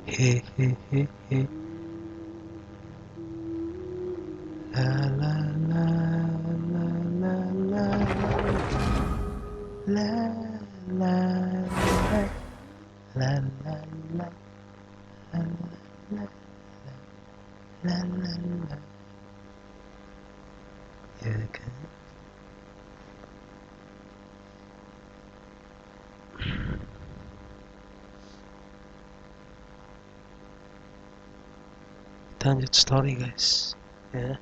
Hehehehe. La la la la la la la la la la la la la la la. Ya kan? Kita lanjut story guys, ya.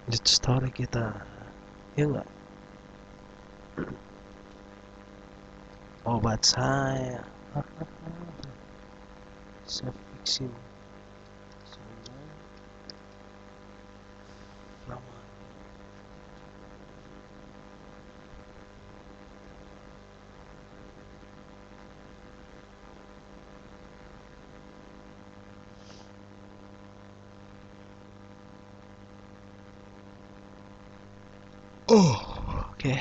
Lanjut story kita, ya enggak? Obat saya. Self fixing. Oh, oke.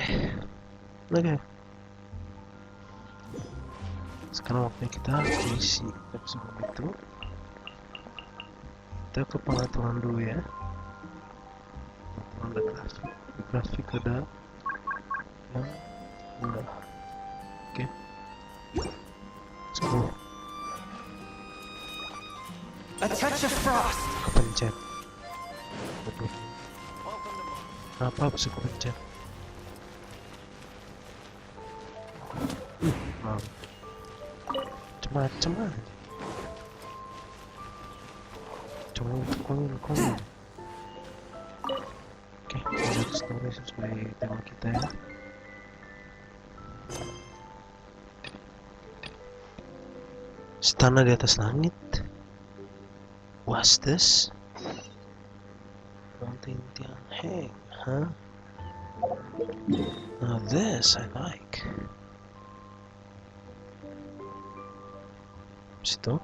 Sekarang waktunya kita misi. Tapi sebelum itu, kita ke pengaturan dulu ya. Pengaturan ada grafik ada yang udah. Oke. Let's go. A touch of frost. Kepencet. Waduh. Kenapa bisa kepencet? Wow. Macam aja. Coba komen. Oke, lihat story sesuai tema kita ya. Istana di atas langit. What's this? Something hang, huh? Now this I like. Situ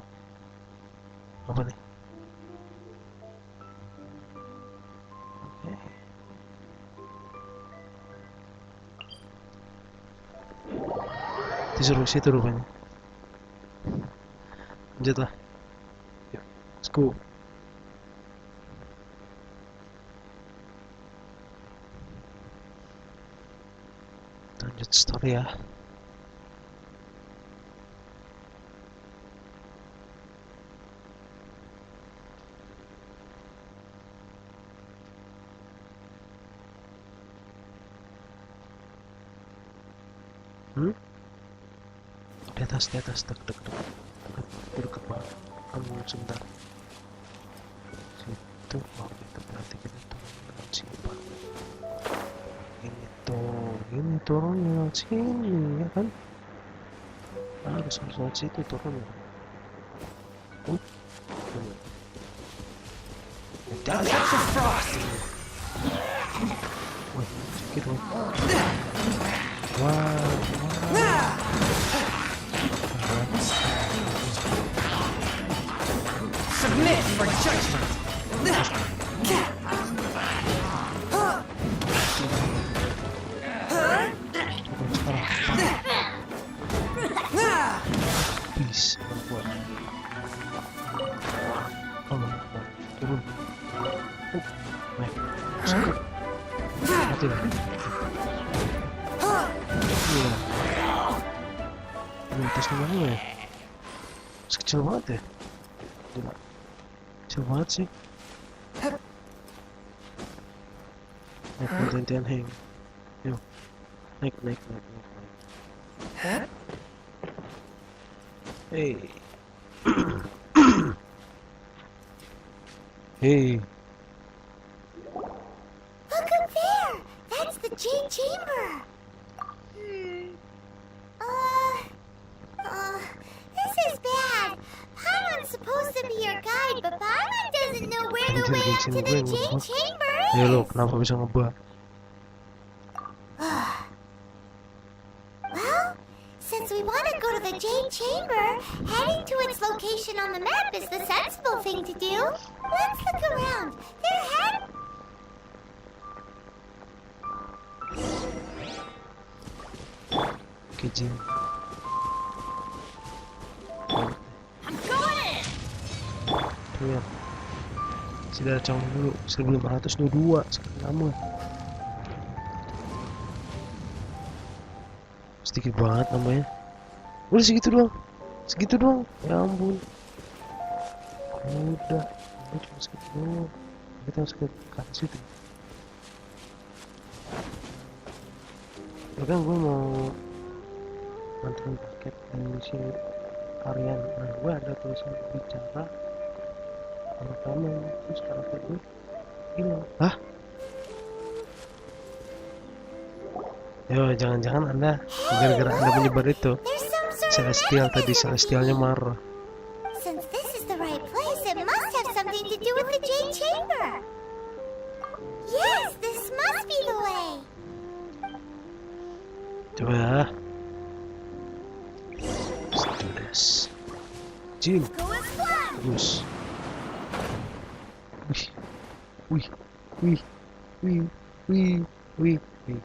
apa nih? Oke. Disuruh situ rupanya. Lanjut lah. Yuk, let's go. Lanjut story ya. Di atas, deket banget. Kamu sebentar. Situ, itu berarti kita turun lewat sini, Pak. Ini turun lewat sini, ya kan? Harus lewat situ turun. Wah, sedikit loh. Wah. Submit for judgment. Please, buat. Turun. Naik. Mati lah. Iya. Ini atas mana ya? Sekecil banget ya. Gila. Kecil banget sih. Naik gantian hang. Yuk. Naik. Hey. Hey. Look up there! That's the Jade Chamber! This is bad. Paimon's supposed to be your guide, but Paimon doesn't know where the way up to the Jade Chamber is. Ya lo, kenapa bisa ngebak? Well, since we want to go to the Jade Chamber, heading to its location on the map is the sensible thing to do. Let's look around. There head. Oke, Jin. Kasih darah cowok dulu 1522 sekali lama. Sedikit banget namanya. Udah segitu doang. Segitu doang. Ya ampun. Udah. Ini cuma segitu doang. Kita harus ke kasih tuh. Bahkan gue mau nganterin paket di sini harian. Nah gue ada tulisan bicara kalau kamu terus karakter gue hilang. Hah? Yo jangan-jangan anda gara-gara anda menyebar itu There's some sort of Celestial magic tadi, in the Celestialnya marah. Since this is the right place, it must have something to do with the Jade Chamber. Yes, this must be the way. Coba ya. Let's do this. Jin. Go as planned. Terus. Wih. Wih. Wih. Wih. Wih. Wih.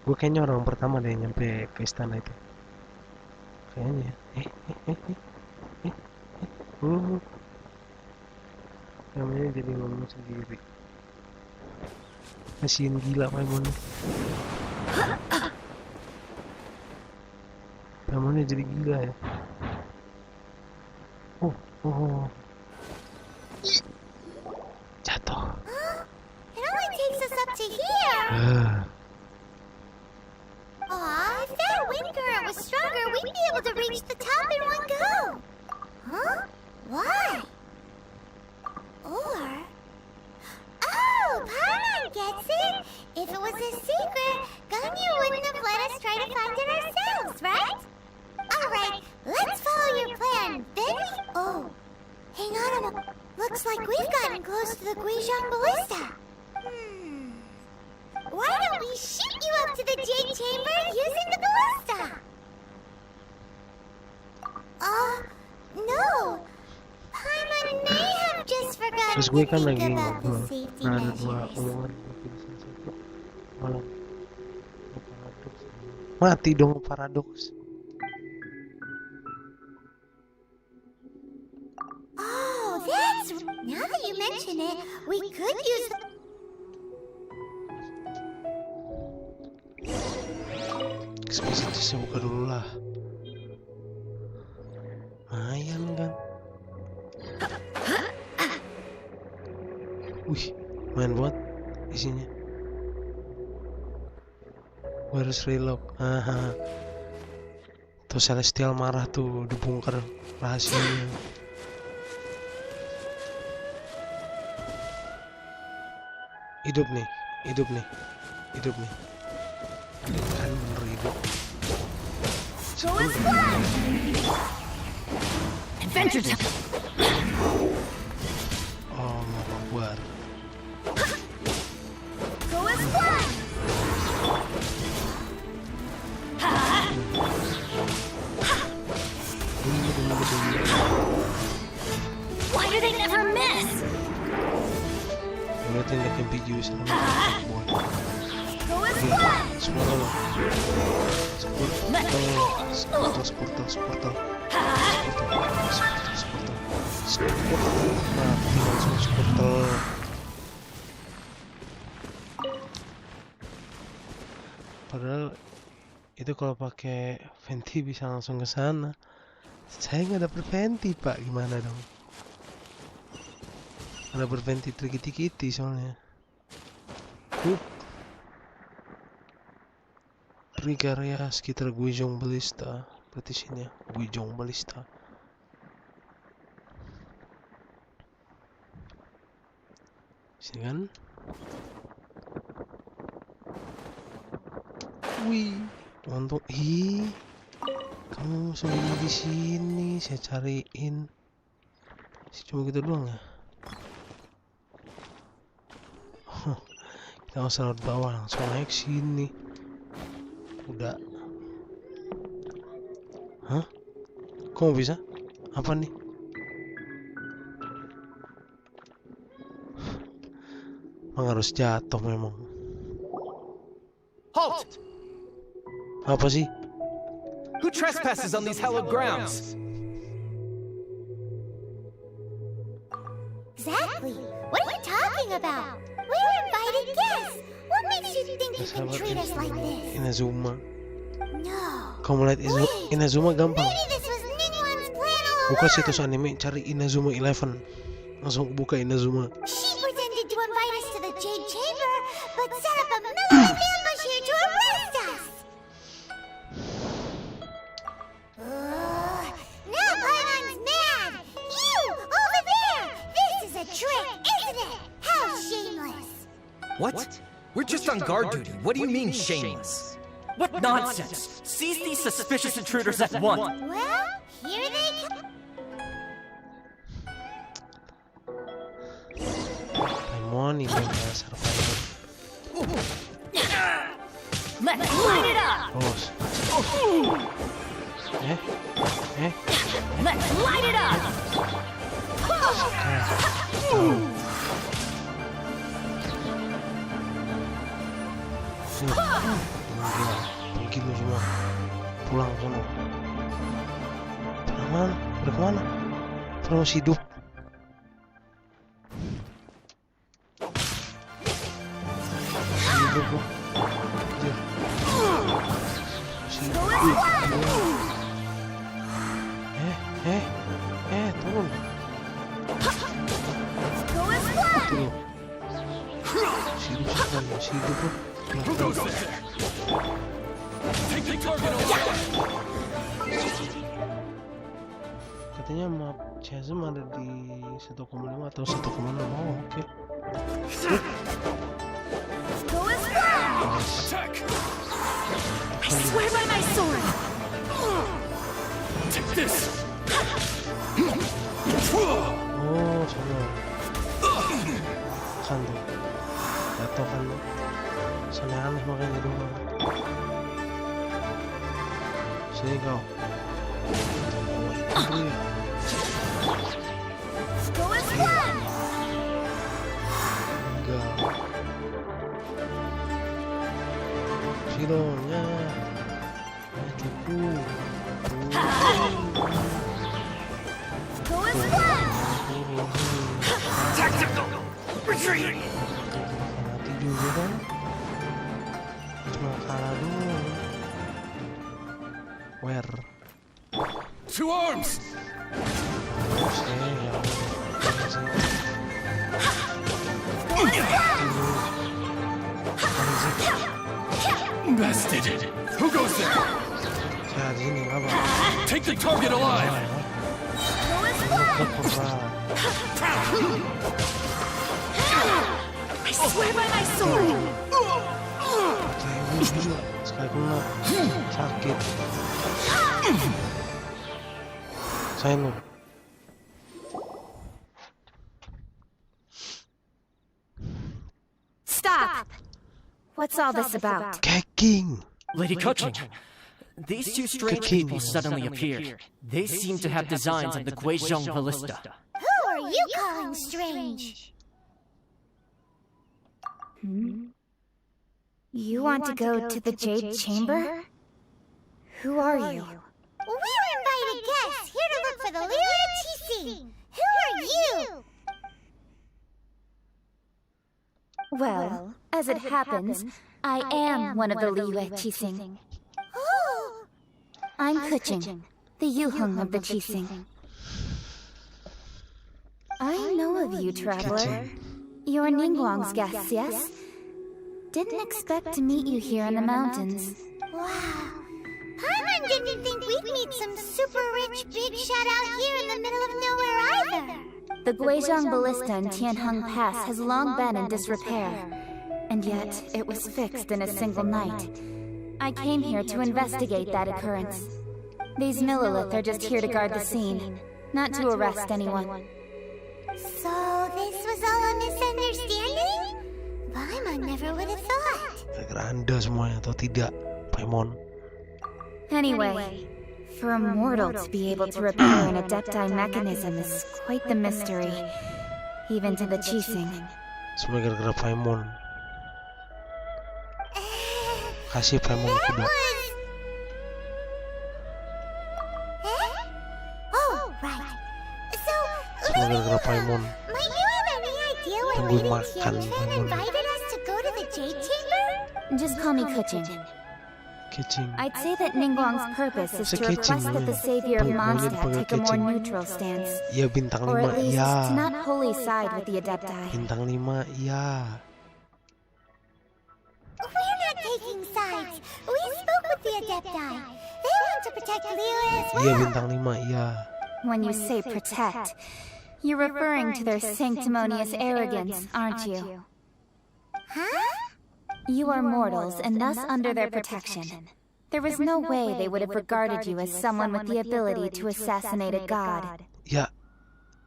Gue kayaknya orang pertama deh nyampe ke istana itu. Kayaknya. Namanya jadi ngomong sendiri. Kasihin gila Paimonnya. Paimonnya jadi gila ya. Oh. Jatuh. It only takes us up to here. Aw, if that wind current was stronger, we'd be able to reach the top in one go. Huh? Why? Or... Oh, Paimon gets it. If it was a secret, Ganyu wouldn't have let us try to find it ourselves, right? Alright, let's follow your plan. Then we... Oh, hang on a moment. Looks like we've gotten close to the Guizhong Ballista. Why don't we shoot you up to the Jade Chamber using the ballista? No. Paimon may have just forgotten Terus to gue kan think lagi about the ngobrol. safety Nah ada dua measures. omongan satu malam paradoks. Mati dong paradoks. Oh, that's... Now that you mention it, we could use the... Eksekusi semoga dulu lah. Lumayan kan. Wih, main buat isinya. Where is reload? Aha. Tuh Celestial marah tuh, dibongkar rahasianya. Hidup nih. Kan bener hidup. Go as planned! Adventure time. Oh, Akbar. Go as planned! Why do they never miss? Everything that can be used on Go as planned! Semoga lo. Sportal. Mati langsung sportal. Padahal itu kalau pakai venti bisa langsung ke sana. Saya nggak dapet venti pak, gimana dong? Ada berventi trikiti-kiti soalnya. Pergi area sekitar Guizhong Ballista. Berarti sini ya, Guizhong Ballista. Sini kan? Wih, untung kamu sembunyi di sini, saya cariin. Cuma gitu doang ya. Kita nggak usah lewat bawah, langsung naik sini. Udah. Hah? Kok bisa? Apa nih? Emang harus jatuh memang. Halt! Apa sih? Who trespasses on these hallowed grounds? Exactly. What are you talking about? We're invited guests. What makes you think you can treat us like this? Inazuma. No. Kamu lihat Inazuma gampang. Maybe this was Ninwan's plan all Buka along. situs anime, cari Inazuma 11. Langsung buka Inazuma. She pretended to invite us to the Jade Chamber, but set up a militant ambush here to arrest us. Now Paimon's mad. You, over there. This is a trick, isn't it? How shameless. What? We're just on guard duty. What do you mean shameless? What nonsense! Seize these suspicious intruders at once! Well, here they come. Paimon ini ya survivor. Let's light it up! Bos. Let's light it up! Pergi lu semua. Pulang sono. Pulang mana? Udah kemana? Pulang masih hidup. Masih hidup loh. Anjir. Masih hidup. Turun. Tuh. Masih hidup loh. Katanya map Chasm ada di 1,5 atau 1,6. Oh, oke. I swear by my sword! Take this! Oh, sana. Kan tuh. Jatuh kan lo. Sana aneh makanya doang. Sini kau. Enggak. Silonya. Cukup. Tactical! Retreat! Mati juga kan? Cuma kalah doang. Where? To arms! Bested! Who goes there? Saya di sini apa? Take the target alive! I swear by my sword! Sekali kena sakit. Saya lu. Stop! What's all this about? Kicking. Lady Kuching, these two strange people suddenly appeared. They seem to have designs of the Guizhong Ballista. Who are you calling strange? You want to go to the Jade Chamber? Who are you? We're invited guests here to look for the Lyra Qixing. Who are you? Well, as it happens, I am one of the Liyue Qixing. Oh, I'm Kuching, the Yuheng of the Qixing. I know of you, traveler. You're Ningguang's guests, yes? Didn't expect to meet you here in the mountains. wow. Paimon didn't think we'd meet some super rich big shot out here in the middle of nowhere either. The Guizhong Ballista in Tianheng Pass has long been in disrepair, and yet it was fixed in a single night. I came here to investigate that occurrence. These Millilith are just here to guard the scene, not to arrest anyone. So this was all a misunderstanding? Paimon never would have thought. Kira-kira Anda semuanya atau tidak, Paimon? Anyway, for a mortal to be able to repair an adepti mechanism is quite the mystery, even to the Qixing. Semua gara-gara Paimon. Kasih Paimon That kuda. was... Oh, right. So, Semua gara-gara Paimon. might you tunggu lady makan Tianchen bangun. invited us to go to the Jade Chamber? Just call me Kuching. Kicing. I'd say that Ningguang's purpose is to request that the savior of Mondstadt take a more neutral stance. Iya bintang Or 5, at least iya. to not wholly side with the Adepti. Bintang 5, iya. We're not taking sides. We spoke with the Adepti. They want to protect Liyue as Iya well. bintang 5, iya. When you say protect, you're referring to their sanctimonious arrogance, aren't you? Huh? You are mortals and thus under their protection. There was no way they would have regarded you as someone with the ability to assassinate a god. Ya,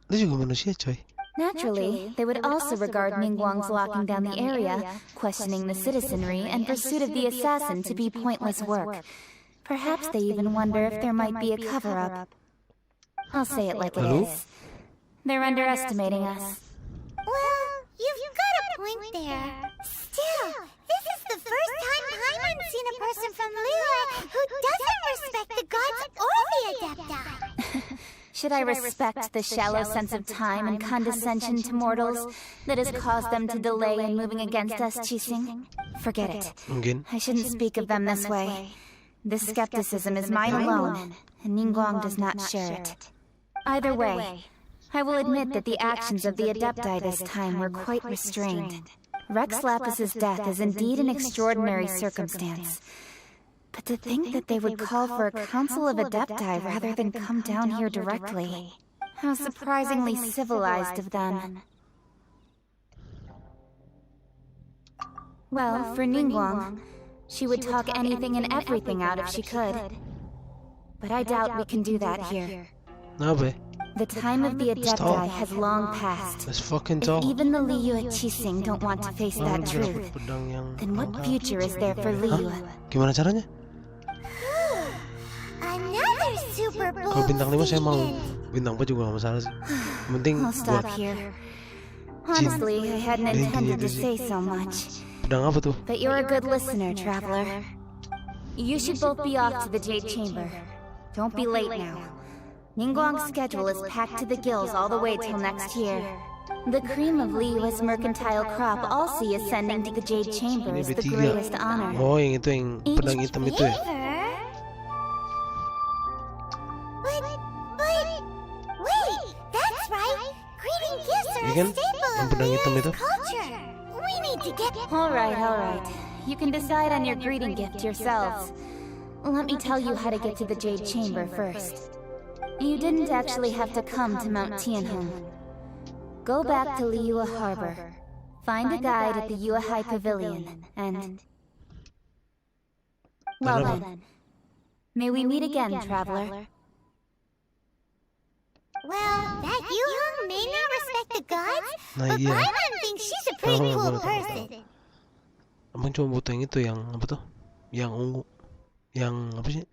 lu juga manusia coy. Naturally, they would also regard Ningguang's locking down the area, questioning the citizenry, and pursuit of the assassin to be pointless work. Perhaps they even wonder if there might be a cover-up. I'll say it like it is. They're underestimating us. Well, you've got a point there. Still, this is the first time Paimon's seen a person from Liyue who doesn't respect the gods or the Adepti. Should I respect the shallow sense of time and condescension to mortals that has caused them to delay in moving against us, Qixing? Forget it. Mungkin. I shouldn't speak of them this way. This skepticism is mine alone, and Ningguang does not share it. Either way, I will admit that the actions of the Adepti this time were quite restrained. Rex Lapis's death is indeed an extraordinary circumstance. But to think that they would call for a council of Adepti rather than come down here directly. How surprisingly civilized of them. Well, for Ningguang, she would talk anything and everything out if she could. But I doubt we can do that here. Kenapa ya? The time of the Adepti has long passed. Let's fucking If talk. even the Liyue Qixing don't want to face that truth, Pedang yang then what future is there for Liyue? gimana caranya? Another super bold Kalau bintang 5 saya mau. statement. Bintang 4 juga gak masalah sih. Yang penting I'll stop buat here. Honestly, I hadn't intended to say so much. pedang apa tuh? But you're a good listener, traveler. You should both be off to the Jade Chamber. Don't be late now. Ningguang's schedule is packed to the gills all the way till next year. The cream of Liyue's mercantile crop all see ascending to the Jade Chamber is the B3. greatest honor. Oh yang itu yang pedang hitam itu ya? Favor? But, wait, that's right. Greeting gifts are Iya a kan? staple Yang of pedang hitam itu. Liyue's culture. We need to get... All right. You can decide on your greeting gift yourselves. Let me tell you how to get to the Jade Chamber first. You didn't actually have to come to Mount Tianhong. Go back to Liyue Harbor. Find a guide at the Yuehai Pavilion, and... Well then, may we meet again, traveler. Well, that Yuhong may not respect the gods, Nah but iya. Paimon thinks she's a pretty Tahu, cool tahu. person. Abang cuma butuh yang itu, yang apa tuh? Yang ungu. Yang apa sih?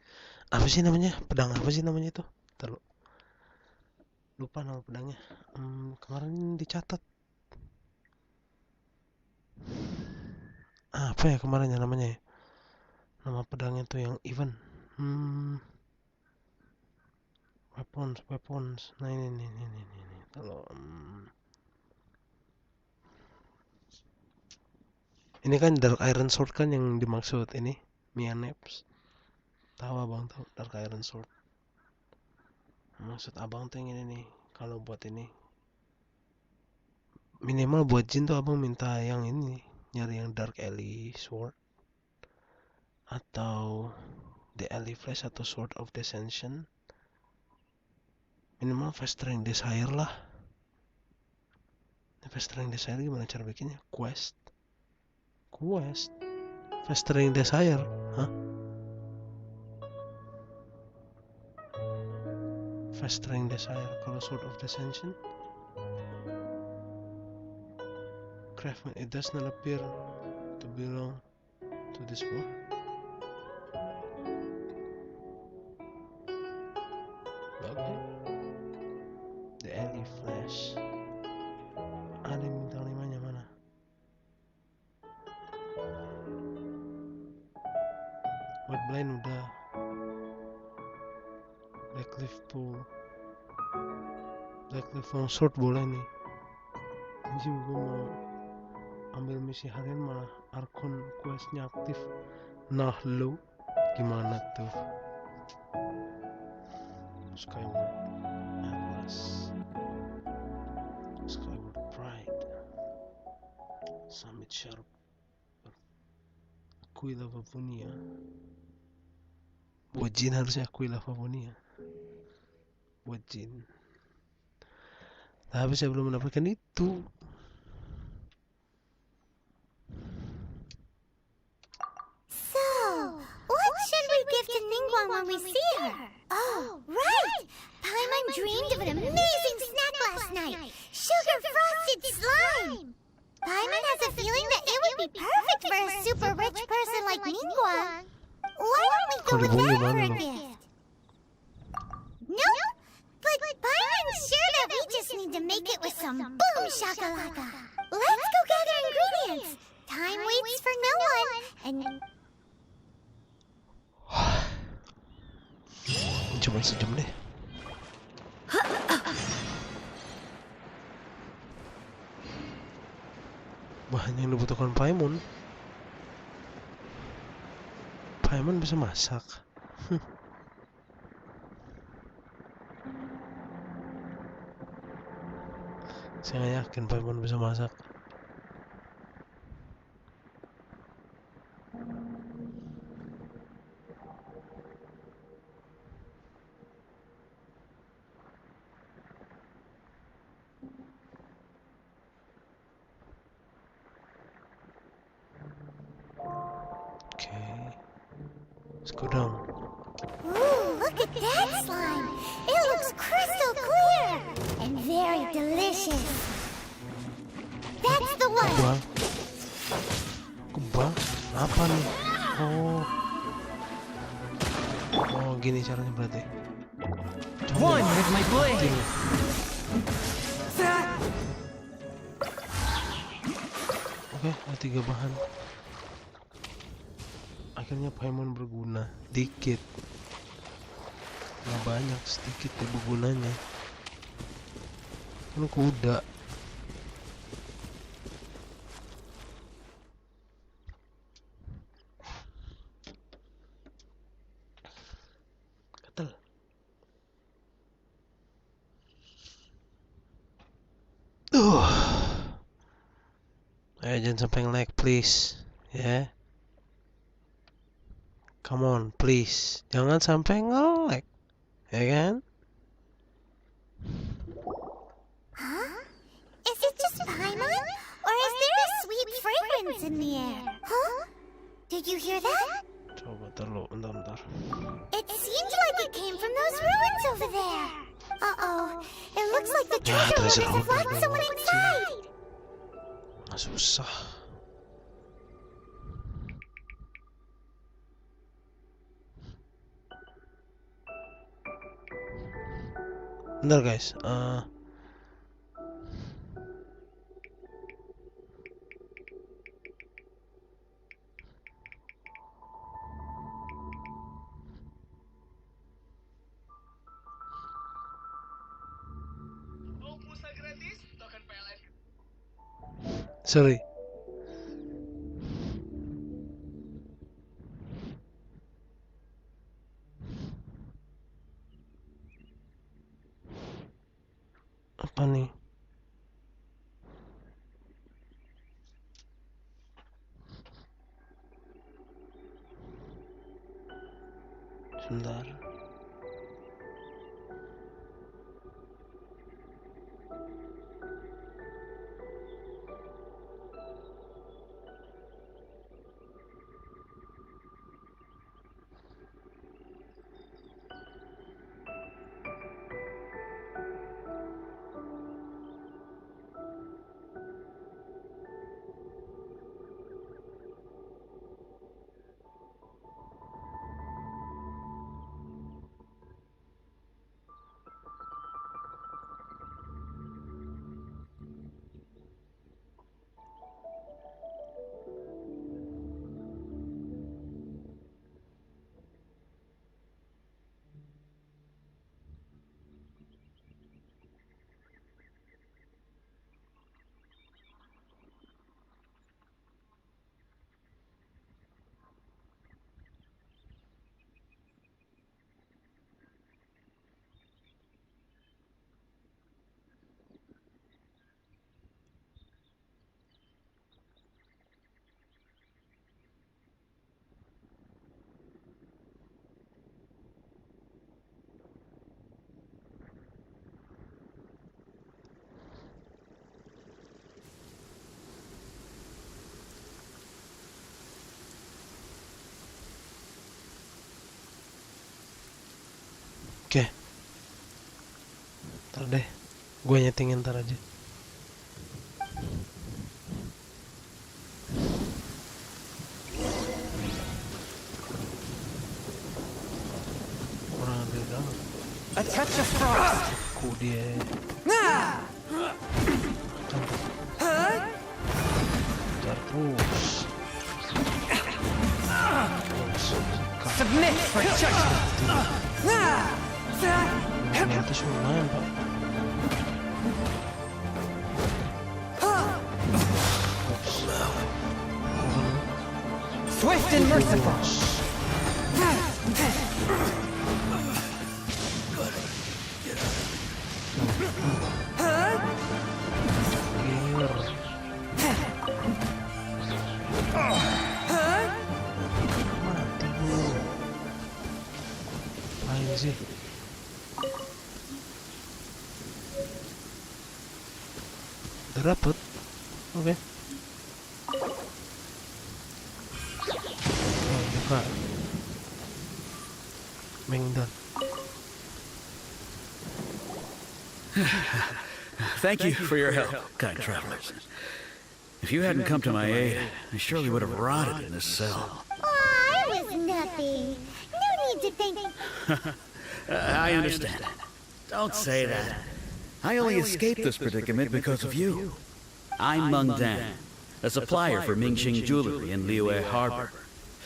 Apa sih namanya? Pedang apa sih namanya itu? Ntar lupa nama pedangnya. Kemarin dicatat. Apa ya kemarin ya namanya ya? Nama pedangnya tuh yang event. Weapons. Nah ini. Kalau ini kan Dark Iron Sword kan yang dimaksud ini Mia Naps. Tahu abang tahu Dark Iron Sword. Maksud abang tuh yang ini nih. Kalau buat ini minimal buat Jin tuh abang minta yang ini, nyari yang Dark Alley Sword atau The Alley Flash atau Sword of Descension. Minimal Fast Train Desire lah. Fast Train Desire gimana cara bikinnya? Quest Fast Train Desire. Hah? Fast Train Desire. Kalau Sword of Descension, Craftman, it does not appear to belong to this world. Okay. The Alley Flash. Ada bintang 5-nya mana? White Blind udah. Blackleaf Pool. Blackleaf Long Sword boleh nih. Anjing, gue mau ambil misi harian malah Arkon questnya aktif. Nah lo gimana tuh? Skyward Atlas, Skyward Pride, Summit Sharp, Aquila Pavonia. Buat Jin harusnya Aquila Pavonia. Buat Jin. Tapi saya belum mendapatkan itu. So, what should we give to Ningguang when we see her? Oh, right! Paimon dreamed of an amazing snack last night. Sugar frosted slime! Paimon has a feeling that it would be perfect for a super rich person like Ningguang. Why don't we go with that for a gift? Nope! But Byron's sure that we just need to make it with some boom shakalaka. Let's go gather ingredients. Time waits for no one, and Cuma sejam deh. Bahan yang dibutuhkan Paimon. Paimon bisa masak. Saya nggak yakin Paimon bisa masak. Let's go down. ooh, look at that slime. It looks crystal clear and very delicious. That's the one. Kebal. Kebal? Apa nih? Oh, gini caranya berarti. One with my blade. Oke, ada 3 bahan. Akhirnya Paimon berguna. Dikit. Nggak banyak, sedikit ya bergunanya. Kan kuda. Ketel. Ayo jangan sampai nge-lag please. Ya. Yeah. Come on, please. Jangan sampai nge-lag. Ya kan? Huh? Is it just Paimon? Or is there a sweet fragrance in the air? Huh? Did you hear that? Coba bentar. It seemed like it came from those ruins over there. Uh-oh. It looks like the treasure treasure hoarders have hoarder locked someone lagi. inside. Susah. Bentar guys. Sorry. Apa nih? Sebentar. Ntar deh, gue nyetingin ntar aja. Kurang ada banget. A touch of frost. Ku dia. Cantik. Ntar terus. Submit for judgment. Ternyata lumayan pak. Swift and merciful. Mati lu. Main sih. Udah dapet. Oke. Oh, buka. Mengdan. Thank you for your help, kind travelers. If you hadn't come to my aid, I surely would have rotted in this cell. Oh, it was nothing. No need to thank. I understand. Don't say that. I only escaped this predicament because of you. I'm Meng Dan, a supplier for Mingxing jewelry in Liyue Harbor.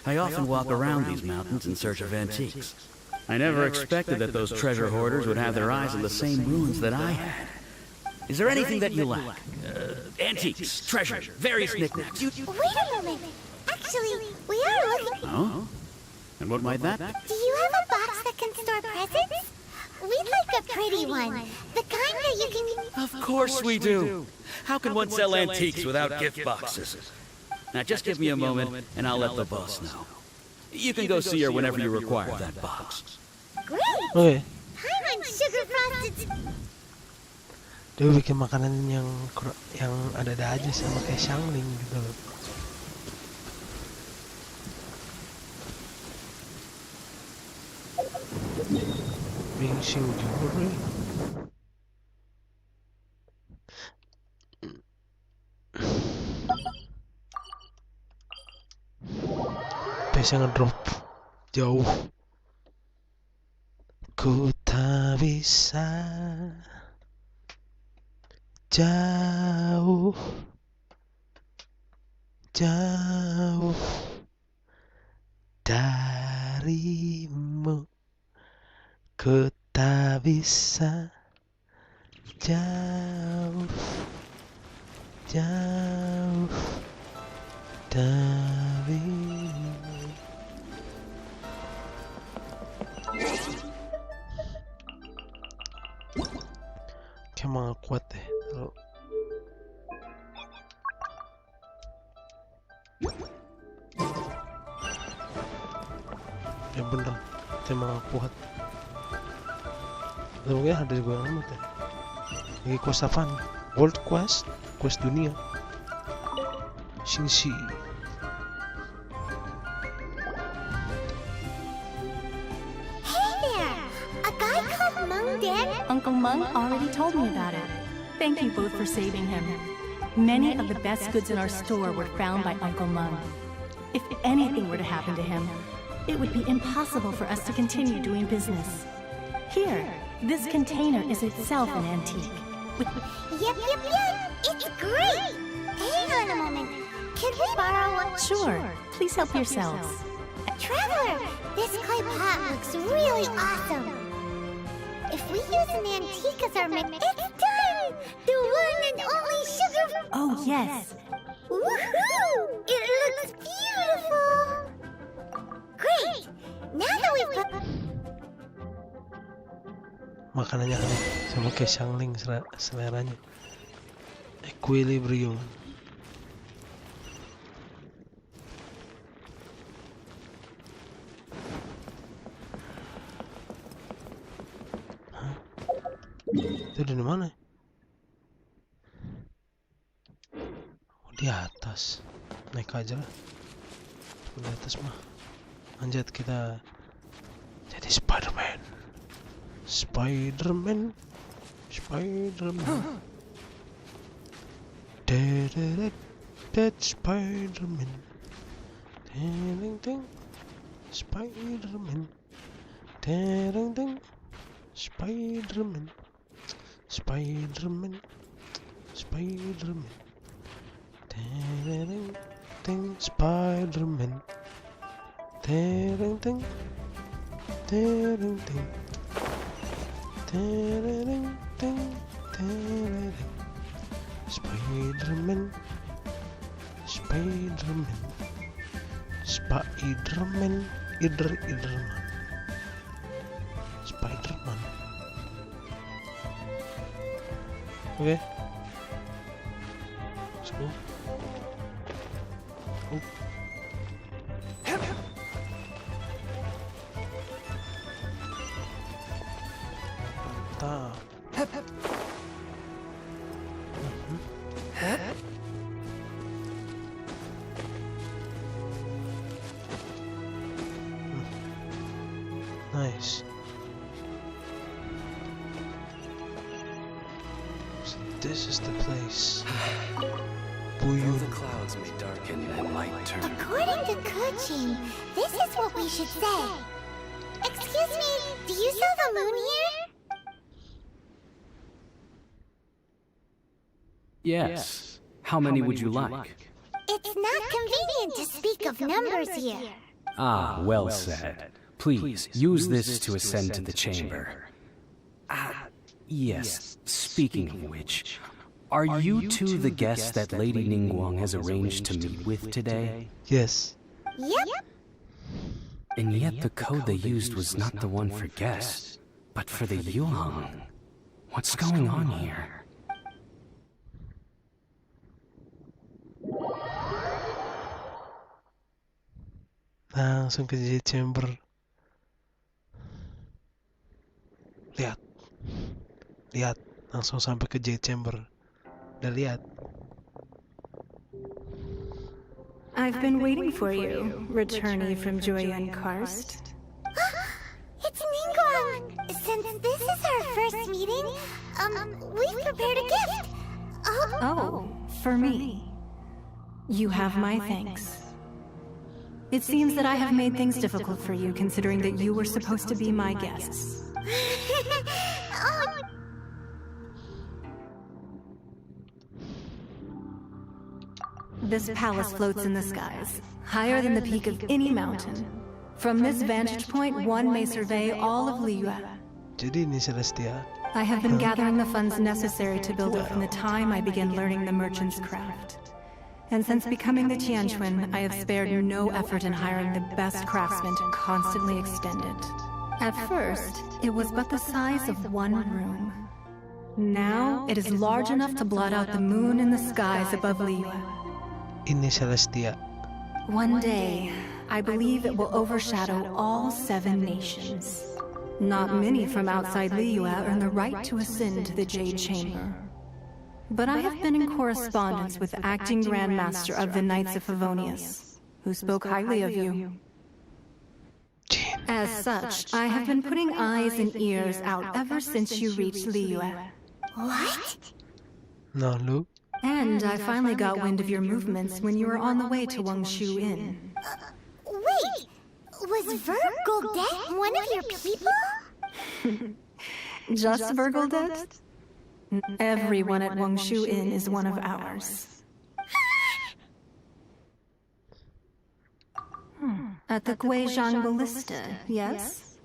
I often walk around these mountains in search of antiques. I never expected that those treasure hoarders would have their eyes on the same ruins that I had. Is there anything that you lack? Antiques, treasures, various knickknacks. Wait a moment. Actually, we are looking. Oh? And what might that be? Do you have a box that can store presents? We'd like a pretty one. The kind that you can. Of course we do. How can one sell antiques without gift boxes? Now just give me a moment and I'll let the boss know. You can go see her whenever you require that box. Great. Oke. I'm on sugar frosted. Dia bikin makanan yang ada aja sama kayak Shangling gitu loh. Mingxing jewelry. Biasa ngedrop jauh. Ku tak bisa jauh darimu. Ku tak bisa jauh darimu. Kayak emang kuat deh kalau ya bener, itu emang kuat. Tapi ada juga yang amat ya. Lagi quest apaan? World quest? Quest dunia. Singsi. Hey there! A guy called Meng Dan. Uncle Meng already told me about it. Thank you both for saving him. Many of the best goods in our store were found by Uncle Meng. If anything were to happen to him, it would be impossible for us to continue doing business. Here, this container is itself an antique. Yep. It's great. Hang on a moment. Can we borrow one? Sure, please help yourselves. Traveler, this clay pot looks really awesome. If we use an antique as our it's done! The one and only sugar. Oh, yes. Woohoo! It looks beautiful. Great. Now that we've put. Makanannya aneh sama kayak Shangling seleranya. Equilibrium. Hah? Itu di mana? Oh, di atas. Naik aja lah. Di atas mah. Lanjut kita jadi Spider-Man. Spider-Man. That Spider-Man. Ding ding. Spider-Man. Ding ding. Spider-Man. Spider-Man. Spider-Man. Ding ding. Spider-Man. Ding ding. Ding ding. Ding ding. Ding. Spider-Man. Spider-Man. Spider-Man. Iderman. Spider-Man. Okay. Let's go. Oh. Mantap. Nice. So this is the place. Though the clouds may darken and light turn. According to coaching, this is what we should say. Excuse me, do you sell the moon here? Yes. How many would you like? It's not convenient to speak of numbers here. Ah, well said. Please, use this to ascend to the chamber. Yes, speaking of which, are you two the guests that Lady Ningguang has arranged to meet with today? Yes. Yep. And yet the code they used was not the one for guests, but for the Yuhang. What's going on here? Langsung ke J Chamber. Lihat. Lihat. Langsung sampai ke J Chamber. Udah lihat. I've been waiting for you, returnee from Joyan Karst. It's Ningguang. Since this is our first meeting, we've prepared a gift. Oh, for me. You have my thanks. It seems that I have made things difficult for you, considering that you were supposed to be my guests. This palace floats in the skies, higher than the peak of any mountain. From this vantage point, one may survey all of Liyue. Jadi ini Celestia. I have been gathering the funds necessary to build it from the time I began learning the merchant's craft. And since becoming the Tianquan, I have spared no effort in hiring the best craftsmen to constantly extend it. At first, it was but the size of one room. Now, it is large enough to blot out the moon in the skies above Liyue. Ini Celestia. One day, I believe it will overshadow all 7 nations. Not many from outside Liyue earn the right to ascend to the Jade Chamber. But I have been in correspondence with the acting Grand Master of the Knights of Favonius, who spoke highly of you. As such, I have been putting eyes and ears out ever since you reached Liyue. What? No, Luke. And I finally got wind of your movements when you were on the way to Wangshu Inn. Wait, was Vergoldet one of your people? Just Vergoldet? Everyone at Wangshu Inn is one of ours. At the Guizhang Ballista, yes?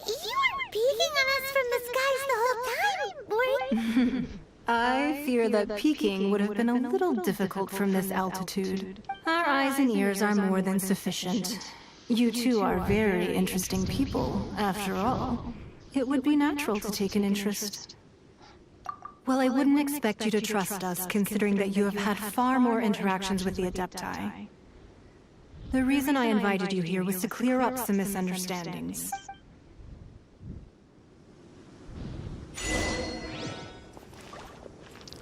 You were peeking on us from the skies the whole time, weren't you? I fear that peeking would have been a little difficult from this altitude. Our eyes and ears are more than sufficient. You two are very interesting people, after all. It would be natural to take an interest. Well, I wouldn't expect you to trust us, considering that you have had far more interactions with the Adepti. The reason I invited you here was to clear up some misunderstandings.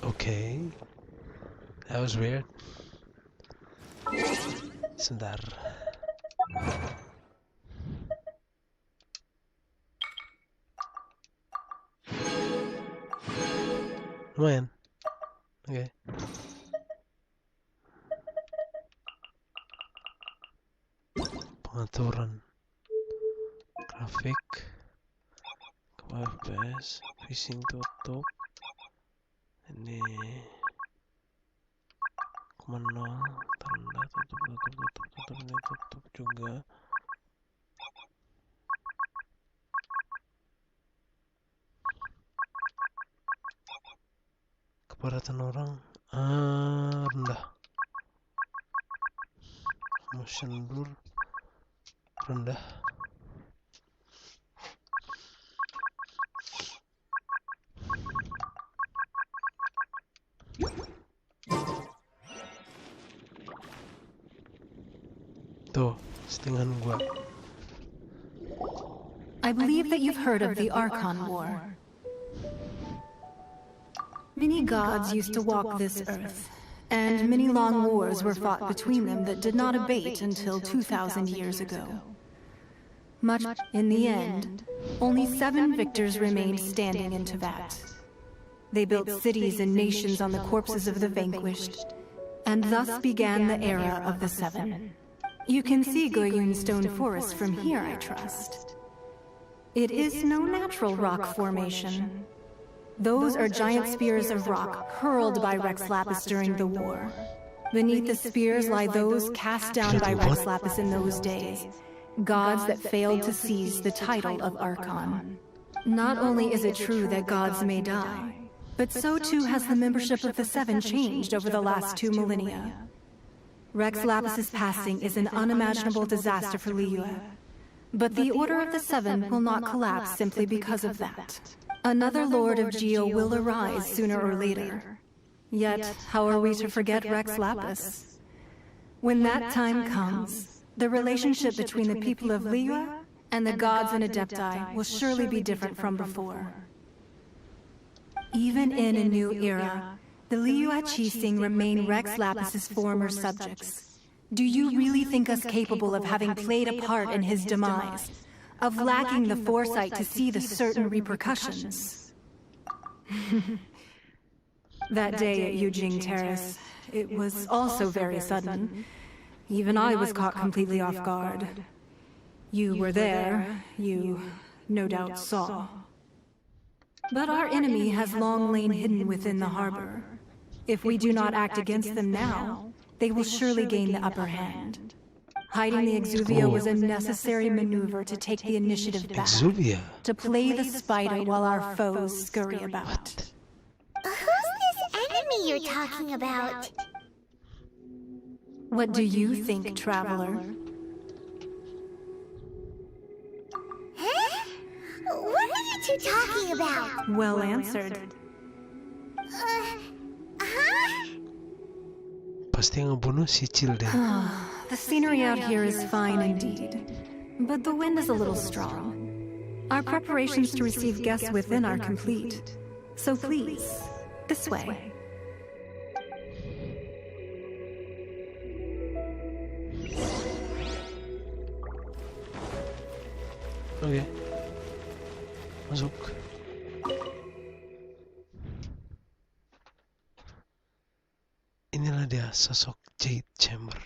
Okay. That was weird. Sebentar. Lumayan. Oke. Pengaturan grafik, FPS, fishing tutup. Ini menol, tanda tutup, ini tutup juga. Kepadatan orang rendah. Motion blur rendah. Tuh, settingan gua. I believe that you've heard of the Archon War. Many gods used to walk this earth, and many long wars were fought between them that did not abate until 2,000 years ago. Much in the end, only 7 victors remained standing in Teyvat. They built cities and nations on the corpses of the vanquished, and thus began the era of the 7. You can see Goyun Stone Forest from here, I trust. It is no natural rock formation. Those are giant spears of rock hurled by Rex Lapis during the war. Beneath the spears lie those cast down by Rex Lapis in those days, gods that failed to seize the title of Archon. Not only is it true that gods may die, but so too has the membership of the 7 changed over the last 2 millennia. Rex Lapis's passing is an unimaginable disaster for Liyue, but the Order of the 7 will not collapse simply because of that. Another Lord of Geo will arise sooner or later. Yet, how are we to forget Rex Lapis? When that time comes, the relationship between the people of Liyue and the gods and Adepti will surely be different from before. Even in a new era, the Liyue Qixing remain Rex Lapis's former subjects. Do you really think us capable of having played a part in his demise? Of lacking the foresight to see the certain repercussions? That day at Yujing Terrace, it was also very sudden. Even I was caught completely off guard. You were there, you no doubt saw. But our enemy has long lain hidden within the harbor. If we do not act against them now, they will surely gain the upper hand. Hiding the Exuvia was a necessary maneuver to take the initiative back. Exuvia? To play the spider while our foes scurry about. Who's this enemy you're talking about? What do you think, traveler? Huh? What are you two talking about? Well answered. Huh? Pasti yang ngebunuh si Cil deh. The scenery out here is fine indeed, but the wind is a little strong. Our preparations to receive guests within are complete. So please, this way. Oke. Masuk. Inilah dia sosok Jade Chamber.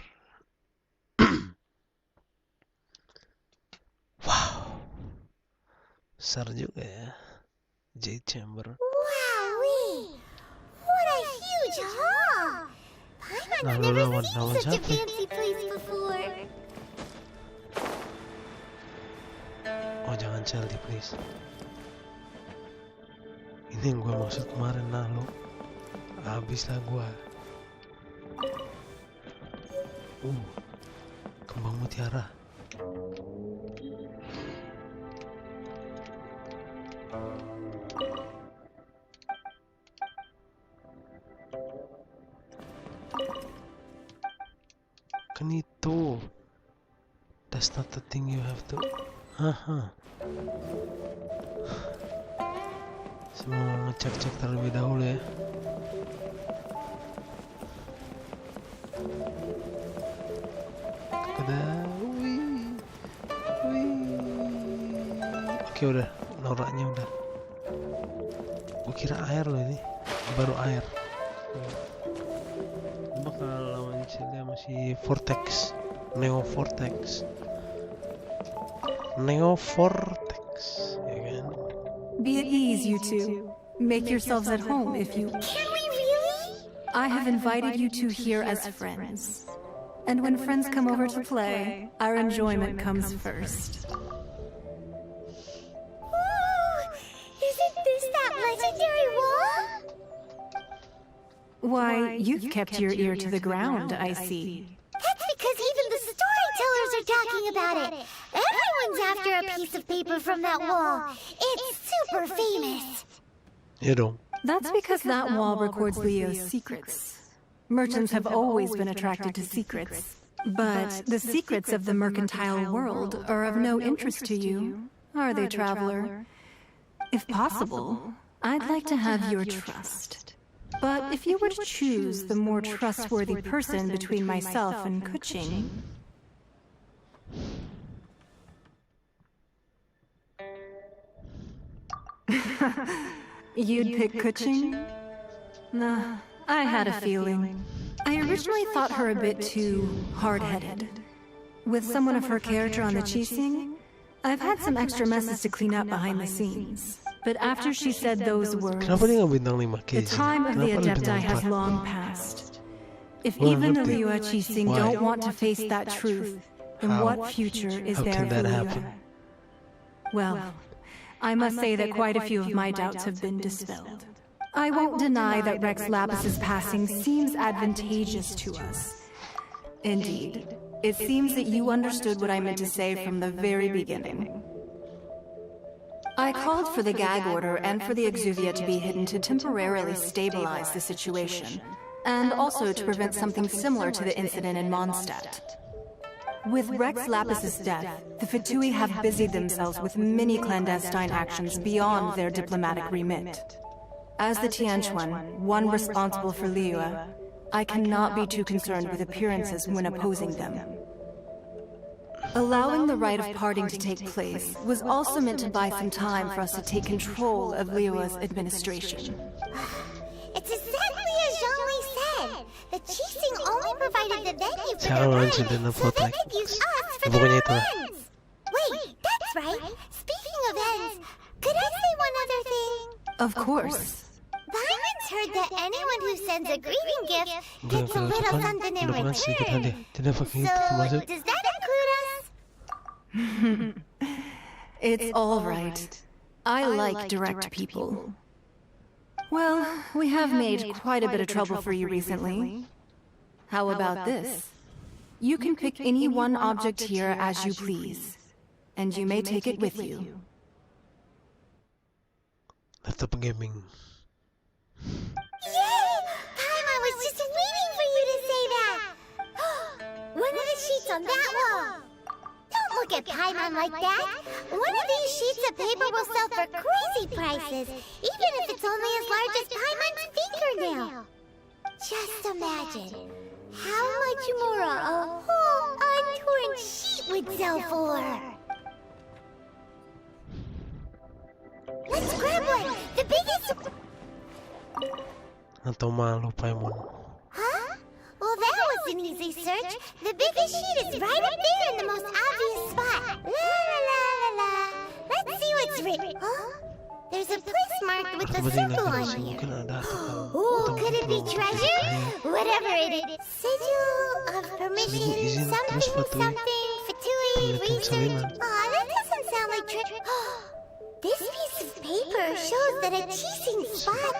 Wow. Besar juga ya. Jade Chamber. Wowee! What a huge hall! I've never seen such a fancy place before. Oh, jangan Shelly, please. Ini yang gue maksud kemarin, nah lo. Habislah gue. Kembang mutiara. Kan itu. That's not the thing you have to. Haha. Semua ngecek-cek terlebih dahulu ya. Oke udah, noraknya udah. Gue kira air loh ini. baru air. Bakal lawan dia masih vortex, neo vortex, ya kan? Be at ease, you two. Make yourselves at home if you... Can we really? I have invited you two here as friends. And when friends come over to play, our enjoyment comes first. Ooh, isn't this that legendary wall? Why, you've kept your ear to the ground, I see. That's because even the storytellers are talking about it. Everyone's after a piece of paper from that wall. It's super famous. Ya dong. That's because that wall records Leo's secrets. Merchants have always been attracted to secrets. But the secrets of the mercantile world are of no interest to you, are they, traveler? If possible, I'd like to have your trust. But if you were to choose the more trustworthy person between myself and Kuching... You'd pick Kuching? Nah, I had a feeling. I originally thought her a bit too hard-headed. With someone of her character on the Qixing, I've had some extra messes to clean up behind the scenes. But after she said those words, Kenapa dia nggak bintang 5 the time of the Kenapa dia Adepti bintang has 4? long passed. If even the Liu Qixing Why? don't want to face that truth, then How? what future is How there can for that Liu? happen? Well, I must say that quite a few of my doubts have been dispelled. I won't deny that Rex Lapis's passing seems advantageous to us. Indeed, it seems that you understood what I meant to say from the very beginning. I called for the gag order and for the exuvia to be hidden to temporarily stabilize the situation, and also to prevent something similar to the incident in Mondstadt. With Rex Lapis's death, the Fatui have busied themselves with many clandestine actions beyond their diplomatic remit. As the Tianquan, one responsible for Liyue, I cannot be too concerned with appearances when opposing them. Allowing the rite of parting to take place was also meant to buy some time for us to take control of Liyue's administration. It's exactly as Zhongli said. The Qixing only provided the venue for Cara the launching wedding, the so they vortex. could use us for Pokoknya their itulah. ends. Wait, that's right. Speaking of ends, could I say one other thing? Of course. Byron's heard that anyone who sends a greeting gift Udah gets a kalau little depan, something in depan sedikit aja. return. Tidak pakai itu termasuk. So, does that include us? It's all right. I like direct people. Well, we have made quite a bit of trouble for you recently. How about this? You can pick any one object here as you please, and you may take it with you. Laptop gaming. Yay! Paimon was just waiting for you to say that! One of the sheets on that wall! Don't look at Paimon like that! One of these sheets of paper will sell for crazy prices, even if it's only as large as Paimon's fingernail! Just imagine how much more a whole untorn sheet would sell for! Let's grab one! The biggest... Atau malu Paimon. Huh? Well, that was an easy search. The biggest sheet is right up there in the most obvious spot. La la la la la. Let's see what's written. Huh? There's a place marked with a Apa dia nak symbol on kasih? here. Mungkin ada atau Oh, could it be belum treasure? terkait. Whatever it is. Sigil of permission, Sigil izin, something, terus Fatui. something, Fatui, Penelitian research. salinan. Aw, that doesn't sound like treasure. This piece of paper shows that a Qixing spot.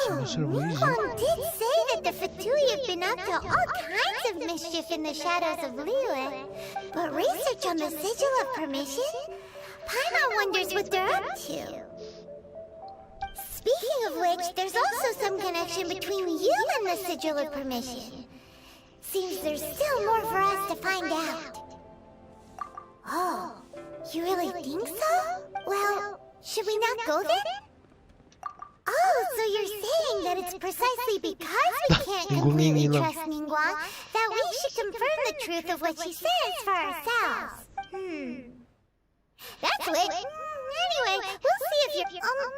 Suruh izin. Wulong did say that the Fatui have been up to all kinds of mischief in the shadows of Liyue. But research on the Sigil of Permission? Paimon wonders what they're up to. Speaking of which, there's also some connection between you and the Sigil of Permission. Seems there's still more for us to find out. Oh, you really think so? Well, should we not go then? Oh, so you're saying that it's precisely because we can't completely trust Ningguang that we should confirm the truth of what she says for ourselves. That's what... Anyway, we'll see if you're...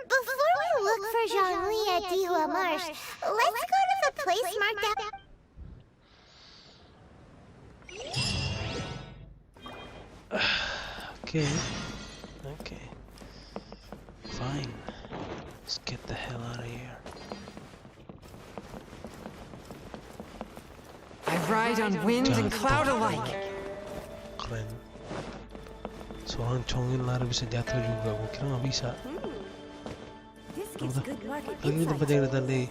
before we look for Jean-Louis at Dihua Marsh, let's go to the place marked out... Okay. Fine. Let's get the hell out of here. I ride on wind and cloud alike. Keren. Seorang congin lari bisa jatuh juga. Gue kira nggak bisa. This gives good market insight. Ini tempat yang ditandai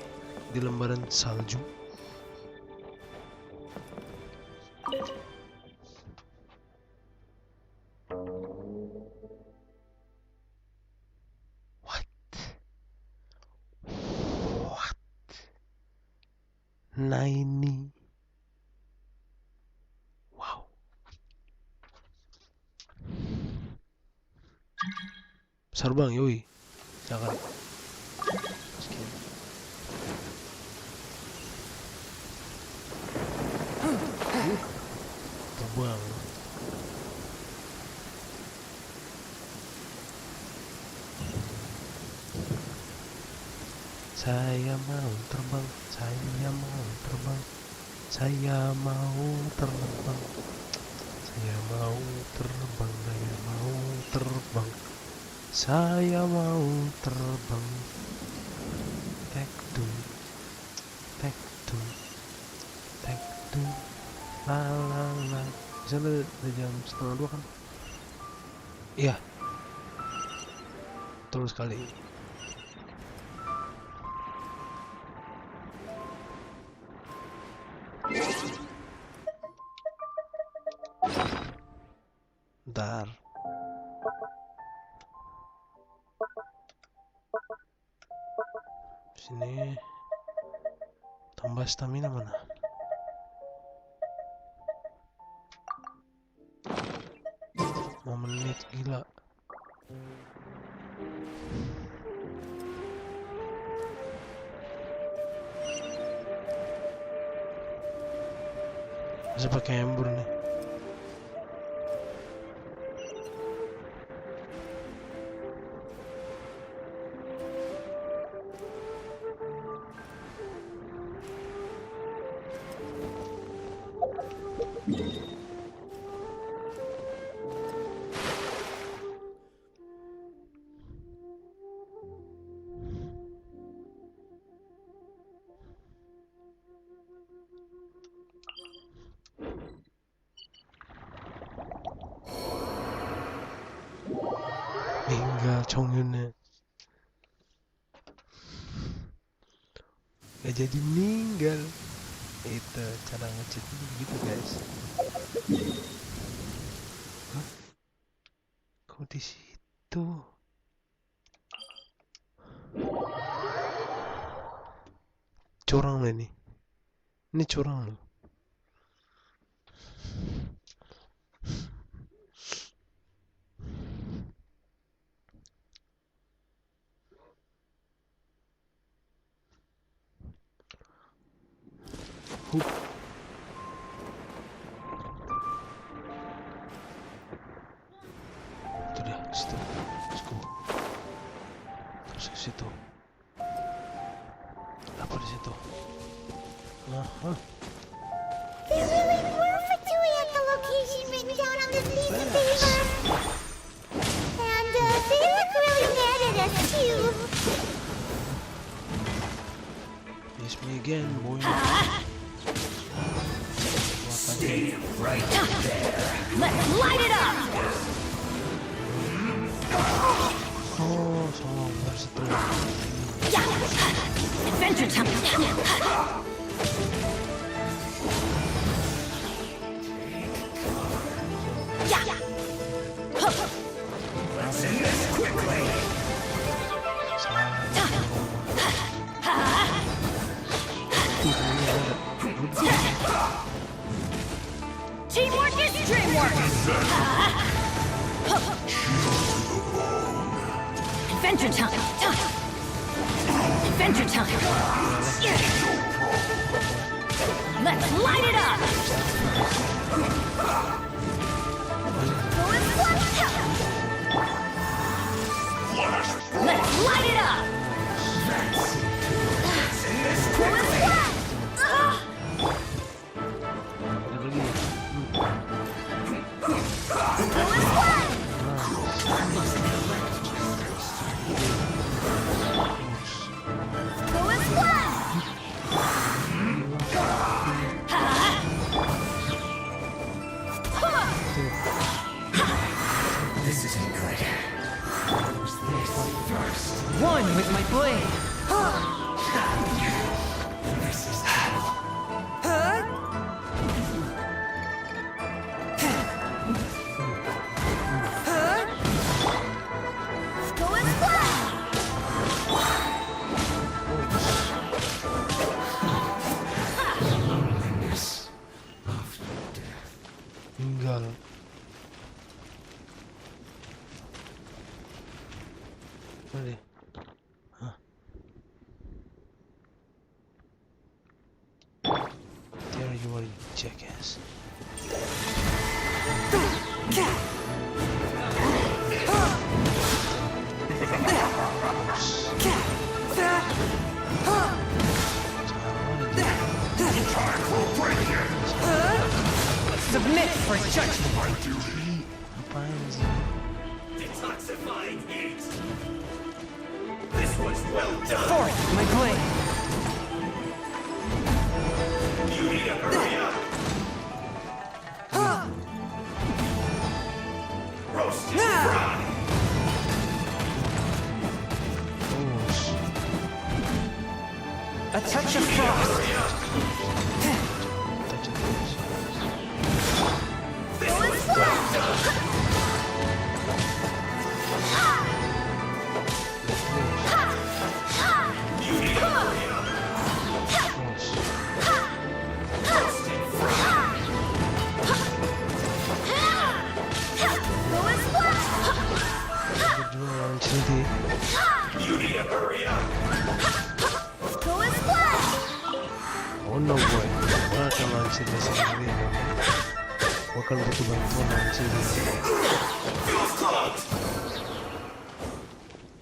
di lembaran salju. What? Nah ini. Wow. Besar bang, yoi. Jangan. Terbang. Saya mau terbang, saya mau terbang, saya mau terbang, saya mau terbang, saya mau terbang, saya mau terbang. Tek tung, la la la. Bisa udah jam 1:30 kan? Iya. Terus sekali. Bentar. Sini. Tambah stamina mana? Mau menit gila. Bisa pakai embur nih. Meninggal Chongyunnya. Gak jadi meninggal. Itu cara nge-cheatnya gitu guys. Hah? Kok di situ? Curang loh ini. Ini curang loh. Itu dia, ke situ. Let's go. Terus ke situ. Apa di situ? Aha. They really were Fatui at the location written down on this piece of paper. And they look really mad at us too. It's me again, boy. Stay right there. Let's light it up! Oh, so harus itu. Adventure time! Let's end this quickly. Teamwork is dreamwork! Adventure time! Adventure time! Let's light it up! Light it up! This isn't good. One with my blade. This is Tinggal. Mana dia? Hah? There you are, you jackass. Submit for judgment. Apaan sih? detoxifying heat. This was well done. Forth with my blade. You need to hurry up. Roast and fry. A touch of frost. This was well done. You need to hurry up. Roast and fry. You need to hurry up. Oh no boy, wala ka launch dia sendiri. Bakal butuh bantuan launch dia. Fuse clogged.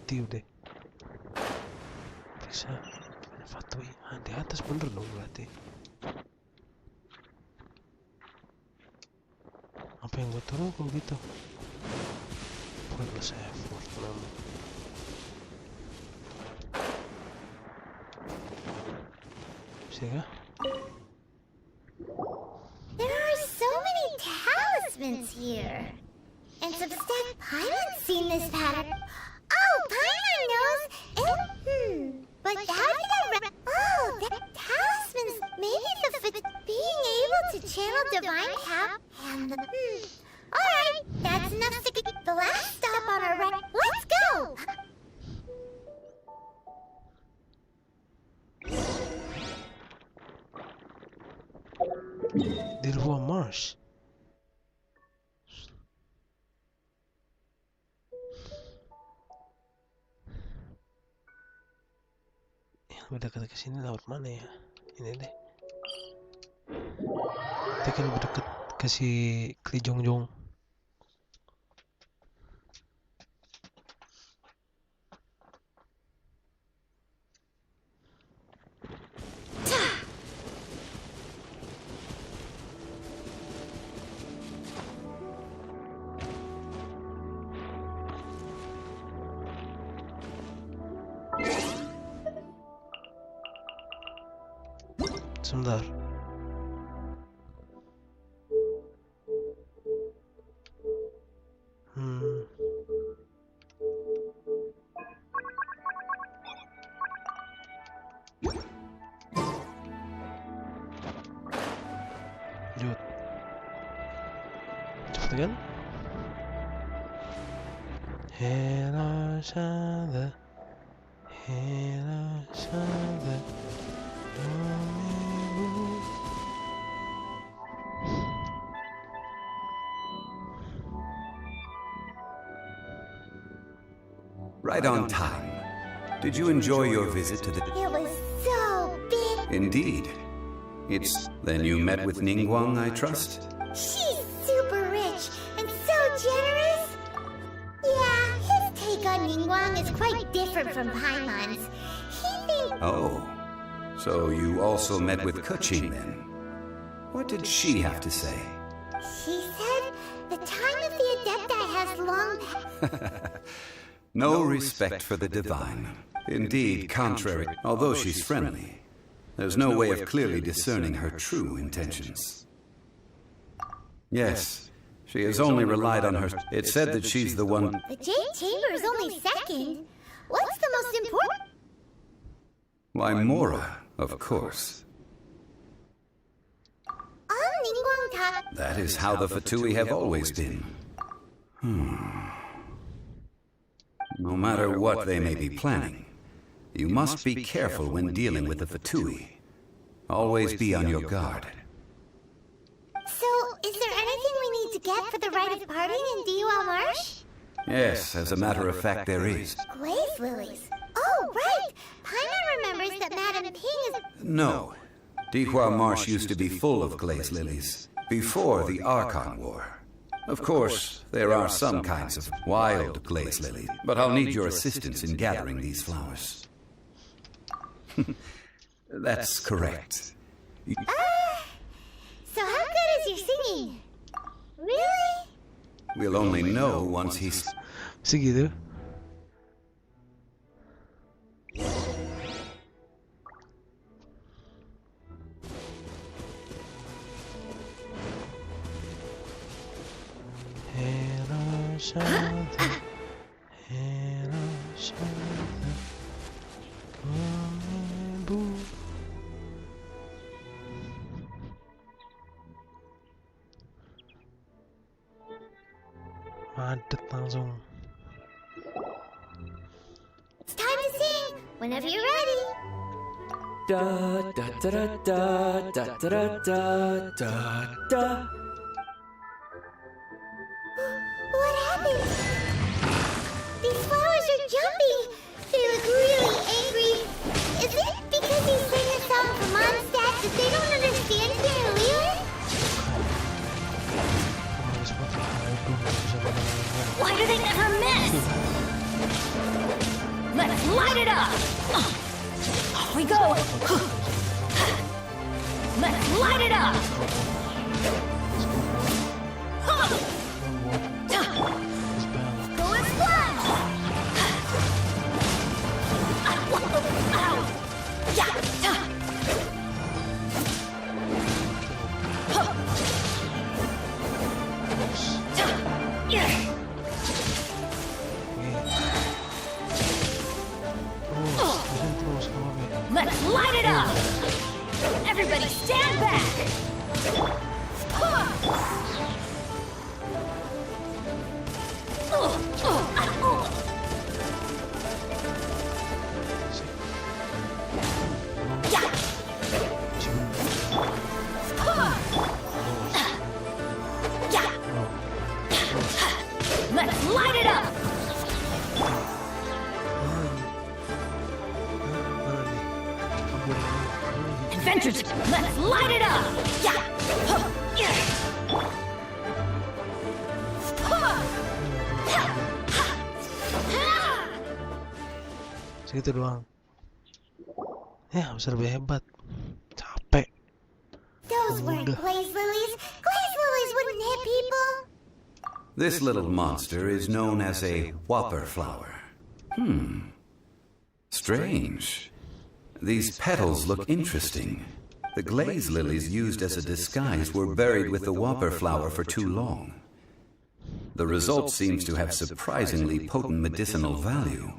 Tiu deh. Bisa fatui. Ah, di atas bener dong berarti. Apa yang gue turun kalau gitu? Pointless effort memang. Bisa kah? There are so many talismans here. And Substack Paimon's seen this pattern. Oh, Paimon knows. But how did that talismans maybe being able to channel divine cap and the Alright, that's enough to get the last stop on our ride. Let's go! Di ruang Mars. Yang udah dekat ke sini lewat mana ya? Ini deh. Kita kan lebih dekat ke si Kli Jongjong. Sebentar. Lanjut. Cepet kan? Hela sada, hela sada. Right on time. Did you enjoy your visit to the... It was so big. Indeed. It's... Then you met with Ningguang, I trust? She's super rich and so generous. Yeah, his take on Ningguang Ningguang is quite different from Paimon's. He thinks... Oh, so you also met with Keqing then? What did she have to say? She said the time of the Adepti has long passed. No respect for the divine. Indeed, contrary, although she's friendly, there's no way of clearly discerning her true intentions. Yes, she has only relied on her... It said that she's the one... The Jade Chamber is only second. What's the most important? Why, Mora, of course. All Ningguang taught... That is how the Fatui have always been. No matter what they may be planning, you must be careful when dealing with the Fatui. Always be on your guard. So, is there anything we need to get for the rite of parting in Dihua Marsh? Yes, as a matter of fact, there is. Glaze lilies. Oh, right! Paimon remembers that Madame Ping is... No. Dihua Marsh used to be full of glaze lilies, before the Archon War. Of course, there are some kinds of wild glaze lilies, but I'll need your assistance in gathering these flowers. That's correct. So how good is your singing? Really? We'll only know once he's... Segitu. Hera Shanta, Hera Shanta, Ibu. Madet langsung. It's time to sing! Whenever you're ready! Da da da da da da da da da da. What happened? These flowers are jumping! They look really angry. Is it because you sang a song for Mondstadt that they don't understand here in Leland? Why do they never miss? Let's light it up! Off we go! Let's light it up! Go and splash! Ow! Yeah! Let's light it up! Everybody stand back! Let's light it up! Adventures! Let's light it up! Segitu doang. Ya, bisa lebih hebat. Capek. Those weren't glaze lilies. Glaze lilies wouldn't hit people. This little monster is known as a whopper flower. Strange. These petals look interesting. The glaze lilies used as a disguise were buried with the whopper flower for too long. The result seems to have surprisingly potent medicinal value.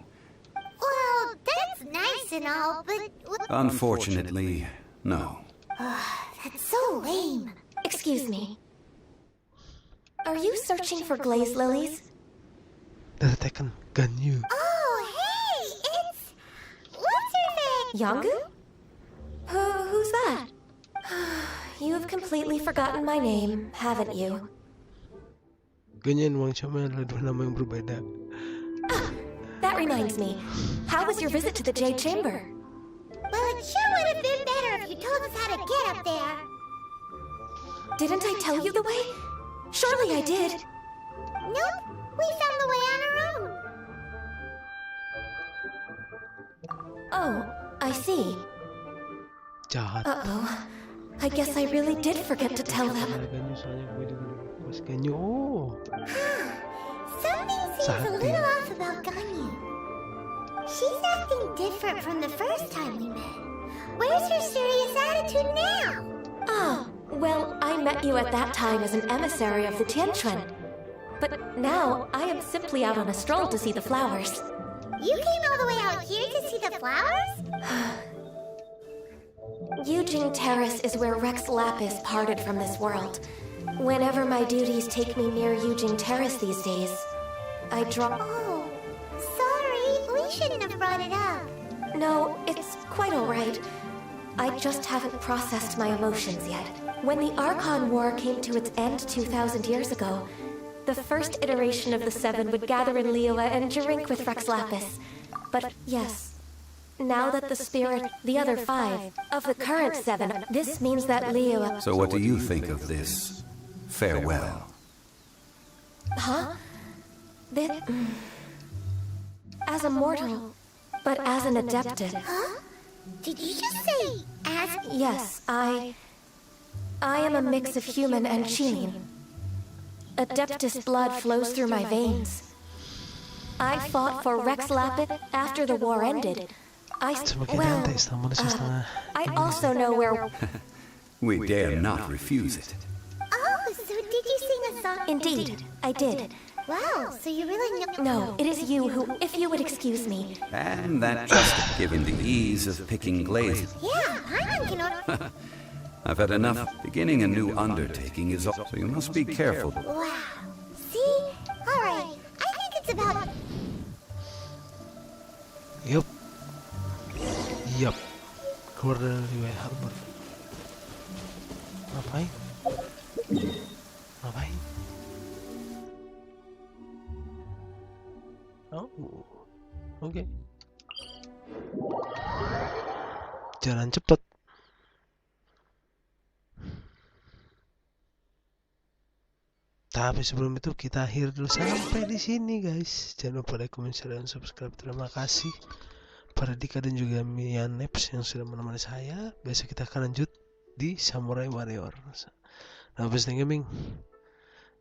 Well, that's nice and all, but... Unfortunately, no. That's so lame. Excuse me. Are you searching for glaze lilies? Dari Tekken Ganyu. Oh, hey! It's... What's her name? Yangu? Who's that? You have completely forgotten my name, haven't you? Ganyan Wang Chamel adalah dua nama yang berbeda. That reminds me. How was your visit to the Jade Chamber? Well, it sure would have been better if you told us how to get up there. Didn't I tell you the way? Surely I did. Nope, we found the way on our own. Oh, I see. Jahat. Uh-oh. I guess I really did forget to tell them. Ganyu, soalnya gue juga pas Ganyu. Oh. Something seems a Sakit. little off about Ganyu. She's acting different from the first time we met. Where's her serious attitude now? Ah, well, I met you at that time as an emissary of the Tianquan. But now, I am simply out on a stroll to see the flowers. You came all the way out here to see the flowers? Yujing Terrace is where Rex Lapis parted from this world. Whenever my duties take me near Yujing Terrace these days, I draw... Oh, sorry. We shouldn't have brought it up. No, it's quite alright. I just haven't processed my emotions yet. When the Archon War came to its end 2,000 years ago, the first iteration of the Seven would gather in Liyue and drink with Rex Lapis. But yes, now that the spirit, the other 5, of the current 7, this means that Liyue... So what do you think of this farewell? Huh? That... As a mortal, but as an adepted... Huh? Did you just say as... Yes, I am a mix of human and Qilin. Adeptus blood flows through my veins. I fought for Rex Lapis after the war ended. I also know where... We dare not refuse it. Oh, so did you sing a song? Indeed, I did. Wow, so you really know... No, it is you who, if you would excuse me. And that just given the ease of picking glazes. Yeah, I can... I've had enough. Beginning a new undertaking is all, so you must be careful. Wow. See? Alright, I think it's about... Yup. Yup. Keluar dari Way Harbor. Ngapain? Ngapain? Oh. Oke. Jalan cepet. Tapi sebelum itu kita akhir dulu sampai di sini guys. Jangan lupa like, comment, share, dan subscribe. Terima kasih para Dika dan juga Mian Neps yang sudah menemani saya. Besok kita akan lanjut di Samurai Warrior. Nah, Gaming.